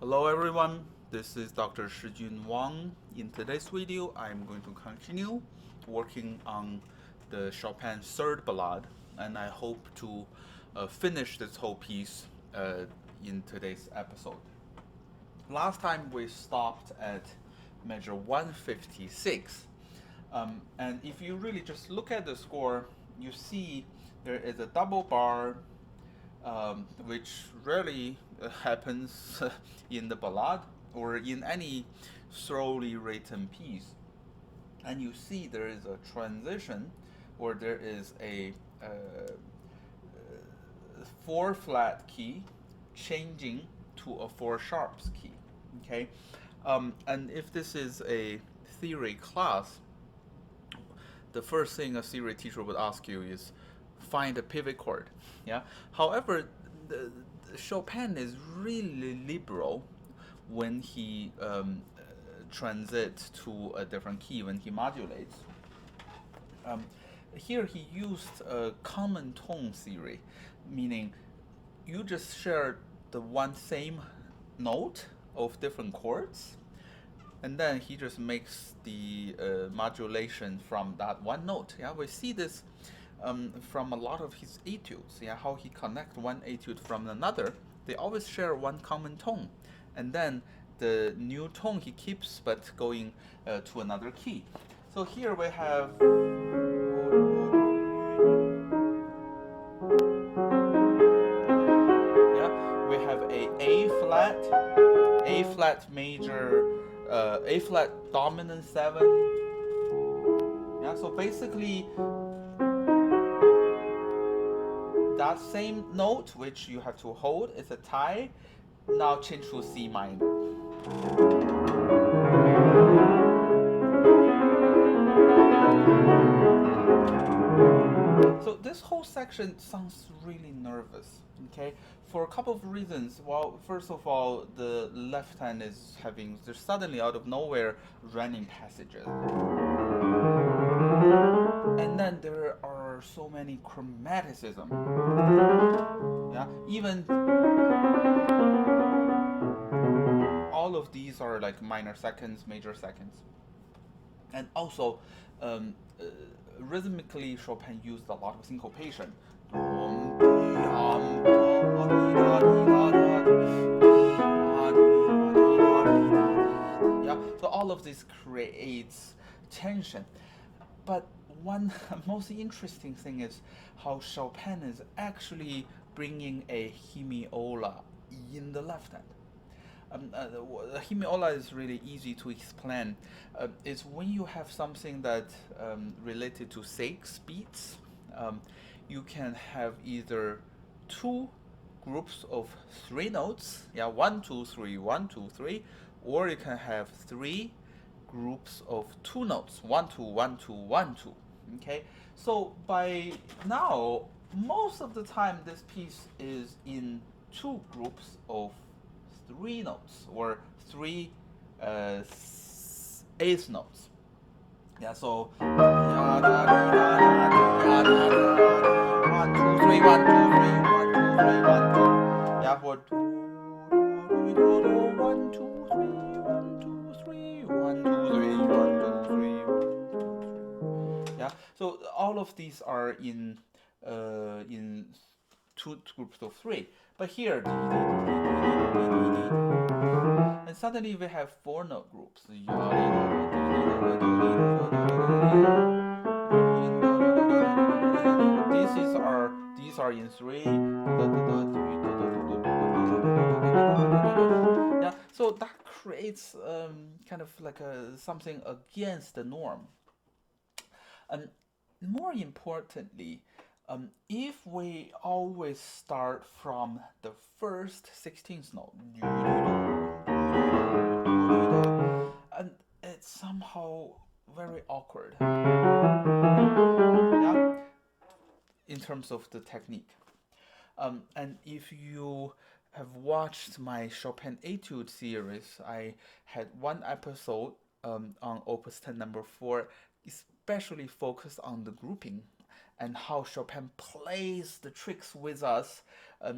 Hello everyone, this is Dr. Shijun Wang. In today's video, I'm going to continue working on the Chopin Third Ballade, and I hope to finish this whole piece in today's episode. Last time we stopped at measure 156, and if you really just look at the score, you see there is a double bar which rarely happens in the ballade or in any thoroughly written piece. And you see there is a transition, or there is a 4 flat key changing to a 4 sharps key. Okay, and if this is a theory class, the first thing a theory teacher would ask you is find a pivot chord. Yeah. However, the Chopin is really liberal when he transits to a different key, when he modulates. Here he used a common tone theory, meaning you just share the one same note of different chords, and then he just makes the modulation from that one note. Yeah, we see this from a lot of his etudes. Yeah, how he connects one etude from another. They always share one common tone, and then the new tone he keeps, but going to another key. So here we have. Yeah, we have A flat major, A flat dominant 7. Yeah, so basically that same note which you have to hold is a tie, now change to C minor. So this whole section sounds really nervous, okay, for a couple of reasons. Well, first of all, the left hand is having, there's suddenly out of nowhere running passages. And then there are so many chromaticism. Yeah, even all of these are like minor seconds, major seconds. And also, rhythmically, Chopin used a lot of syncopation. Yeah, so all of this creates tension. But one most interesting thing is how Chopin is actually bringing a hemiola in the left hand. The hemiola is really easy to explain. It's when you have something that related to 6 beats, you can have either 2 groups of 3 notes, yeah, 1, 2, 3, 1, 2, 3, or you can have 3 groups of 2 notes, 1, 2, 1, 2, 1, 2. Okay, so by now, most of the time this piece is in 2 groups of 3 notes, or 3 eighth notes. Yeah, so 1, 2, 3, 1, 2, 3, 1, 2, 3, 1, 2. Yeah, for 1, 2, 3, 1, 2, 3, 1, 2, 3, 1, 2, 3, 1, 2, 3. Yeah, so all of these are in 2 groups of 3. But here, and suddenly we have 4 note groups. These are in 3. Yeah, so that creates kind of like something against the norm. And more importantly, if we always start from the first 16th note, and it's somehow very awkward, yeah, in terms of the technique. And if you have watched my Chopin Etude series, I had one episode on Opus 10 number 4, especially focused on the grouping and how Chopin plays the tricks with us.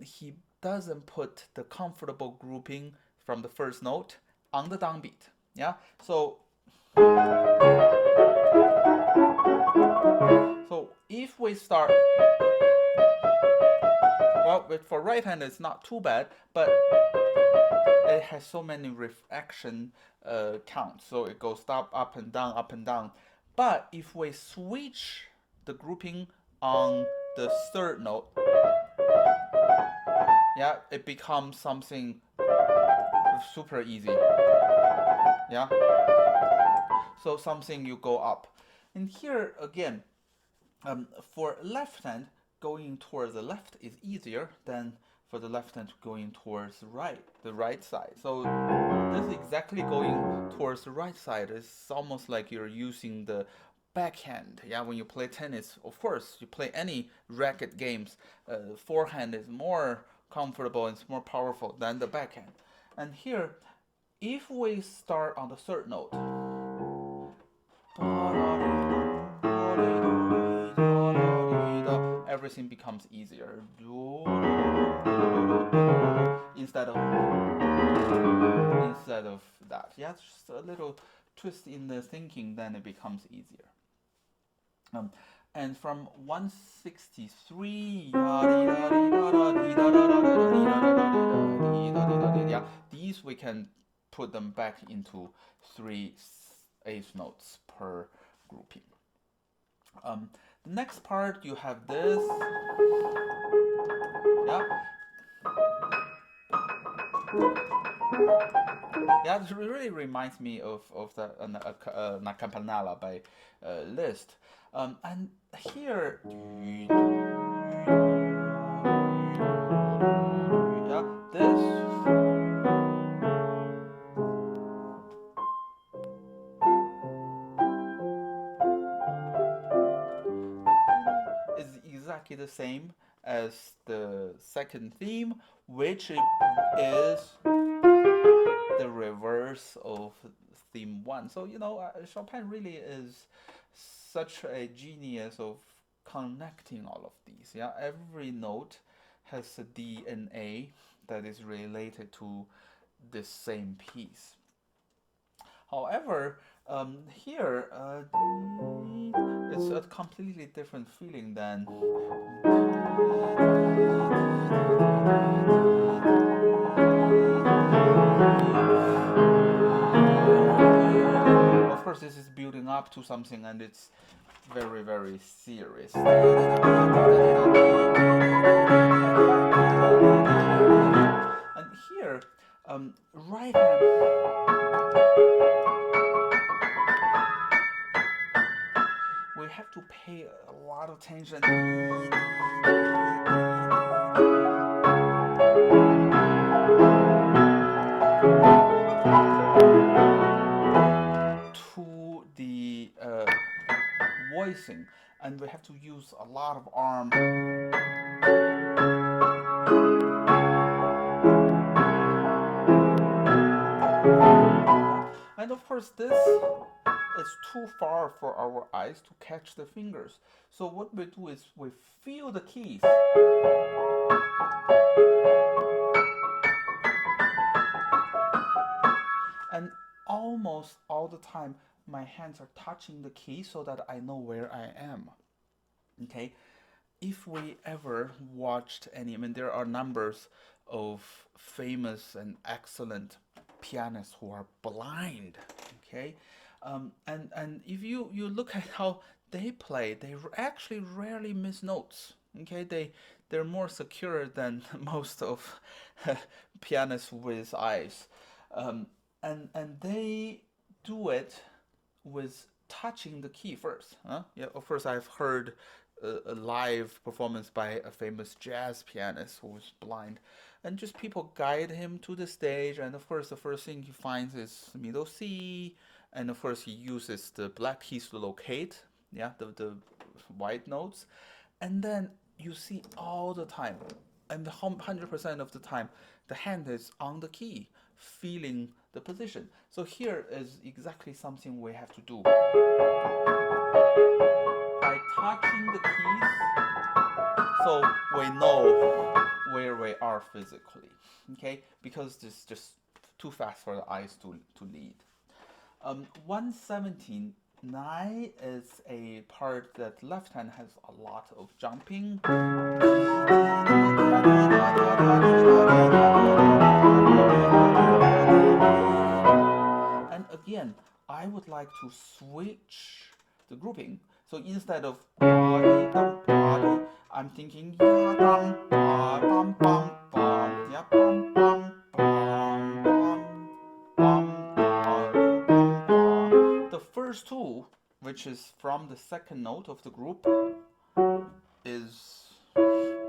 He doesn't put the comfortable grouping from the first note on the downbeat. Yeah, so if we start, well, for right hand it's not too bad, but it has so many refraction counts, so it goes up and down, up and down. But if we switch the grouping on the third note, yeah, it becomes something super easy. Yeah, so something you go up. And here again, for left hand, going towards the left is easier than for the left hand going towards the right side. So this is exactly going towards the right side. It's almost like you're using the backhand. Yeah, when you play tennis, of course, you play any racket games, forehand is more comfortable and it's more powerful than the backhand. And here, if we start on the third note, everything becomes easier instead of that. Yeah, just a little twist in the thinking, then it becomes easier. And from 163, yeah, these we can put them back into 3/8 notes per grouping. The next part, you have this. Yeah. Yeah, it really reminds me of the Una Campanella by Liszt. And here, yeah, this. Is exactly the same as the second theme, which is the reverse of theme 1. So, Chopin really is such a genius of connecting all of these. Yeah, every note has a DNA that is related to this same piece. However, here it's a completely different feeling than of course this is building up to something and it's very, very serious. And here, right hand, we have to pay a lot of attention to the voicing, and we have to use a lot of arm. And of course this is too far for our eyes to catch the fingers. So what we do is we feel the keys. And almost all the time my hands are touching the key so that I know where I am. Okay, if we ever watched any, there are numbers of famous and excellent pianists who are blind. Okay, and if you look at how they play, they actually rarely miss notes. Okay, they're more secure than most of pianists with eyes, and they do it with touching the key first. Yeah, of course I've heard a live performance by a famous jazz pianist who was blind, and just people guide him to the stage, and of course the first thing he finds is middle C, and of course he uses the black keys to locate, yeah, the white notes, and then you see all the time, and 100% of the time the hand is on the key, feeling the position. So here is exactly something we have to do. By touching the keys, so we know where we are physically. Okay, because this just too fast for the eyes to lead. 179 is a part that left hand has a lot of jumping. And again, I would like to switch the grouping. So instead of I'm thinking the first two, which is from the second note of the group, is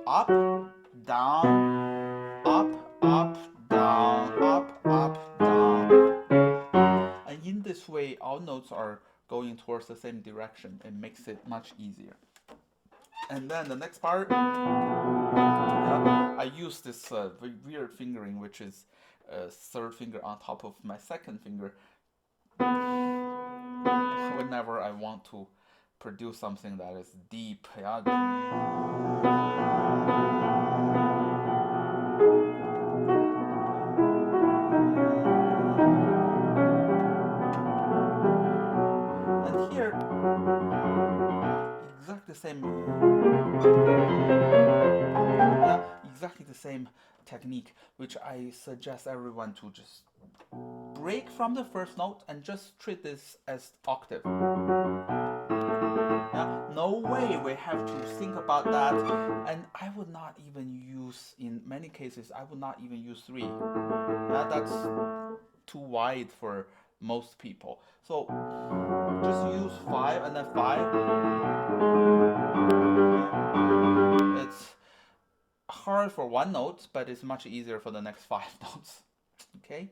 up, down, up, up, down, up, up, down. And in this way, all notes are going towards the same direction. It makes it much easier. And then the next part, I use this weird fingering, which is third finger on top of my second finger, whenever I want to produce something that is deep. Yeah. And here, exactly the same. Yeah, exactly the same technique, which I suggest everyone to just break from the first note and just treat this as octave. Yeah, no way we have to think about that, and I would not even use, in many cases, I would not even use 3. Yeah, that's too wide for most people. So just use 5 and then 5. It's hard for one note, but it's much easier for the next 5 notes. Okay,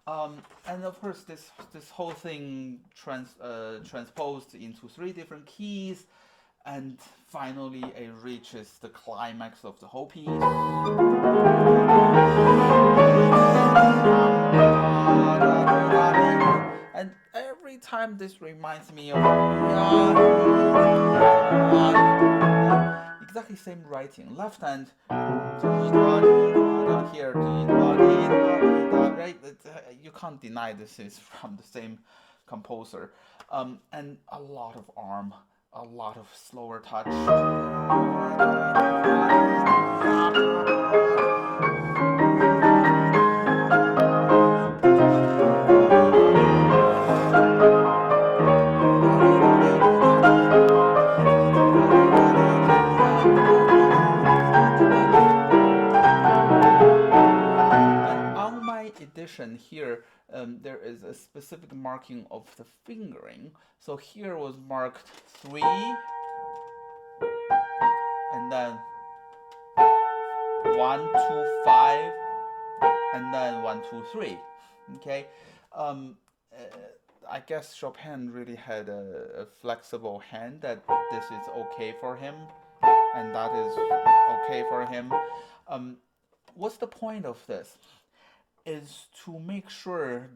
and of course this whole thing transposed into 3 different keys, and finally it reaches the climax of the whole piece. And every time this reminds me of exactly same writing. Left hand here, right? You can't deny this is from the same composer. And a lot of arm, a lot of slower touch. Here there is a specific marking of the fingering. So here was marked 3 and then 1, 2, 5 and then 1, 2, 3. Okay, I guess Chopin really had a flexible hand that this is okay for him and that is okay for him. What's the point of this? Is to make sure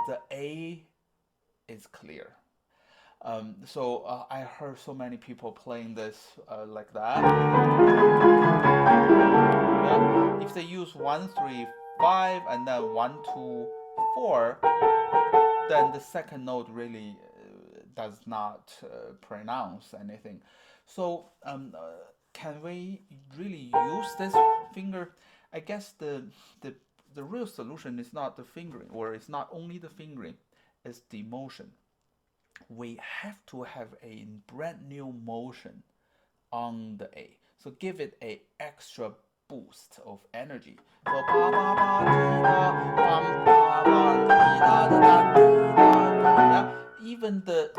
the A is clear. So I heard so many people playing this like that. Yeah. If they use 1, 3, 5 and then 1, 2, 4, then the second note really does not pronounce anything. So can we really use this finger? I guess the real solution is not the fingering, or it's not only the fingering, it's the motion. We have to have a brand new motion on the A. So give it a extra boost of energy. So yeah, even the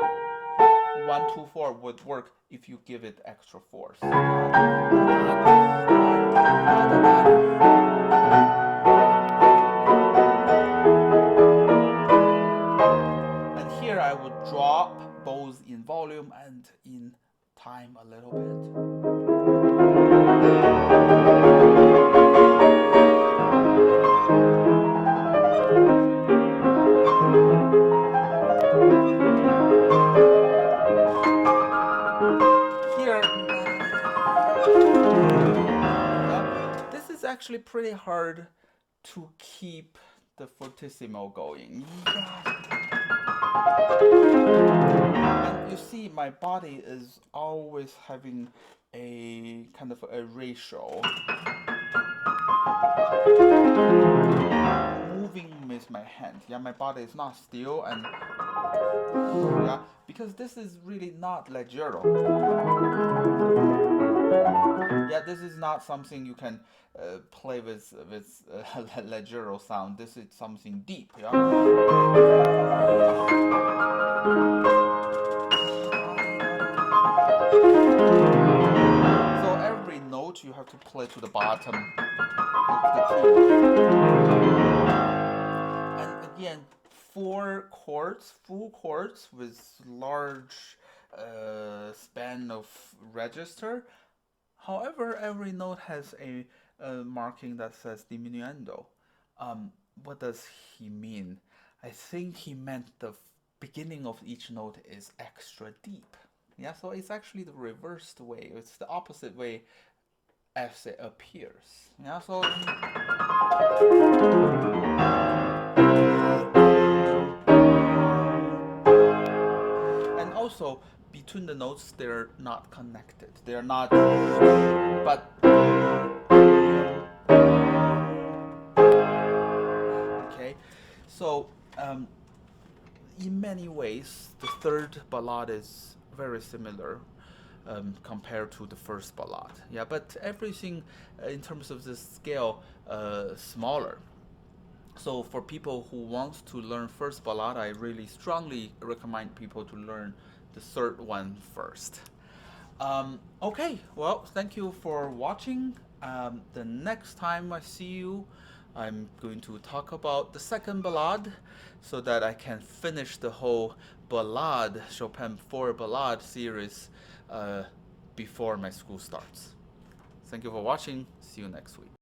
1, 2, 4 would work if you give it extra force. And here I would drop both in volume and in time a little bit. This is actually pretty hard to keep the fortissimo going. And you see, my body is always having a kind of a ratio. Moving with my hand. Yeah, my body is not still, and yeah, because this is really not leggero. Yeah, this is not something you can play with leggero sound. This is something deep. Yeah. So every note you have to play to the bottom of the key. And again, four chords, full chords with large span of register. However, every note has a marking that says diminuendo. What does he mean? I think he meant the beginning of each note is extra deep. Yeah, so it's actually the reversed way. It's the opposite way as it appears. Yeah, so and also between the notes they're not connected. They're not, but okay. So in many ways, the third ballade is very similar compared to the first ballade. Yeah, but everything in terms of the scale smaller. So for people who want to learn first ballade, I really strongly recommend people to learn the third one first. Okay, well, thank you for watching. The next time I see you, I'm going to talk about the second ballade so that I can finish the whole ballade, Chopin 4 ballade series before my school starts. Thank you for watching. See you next week.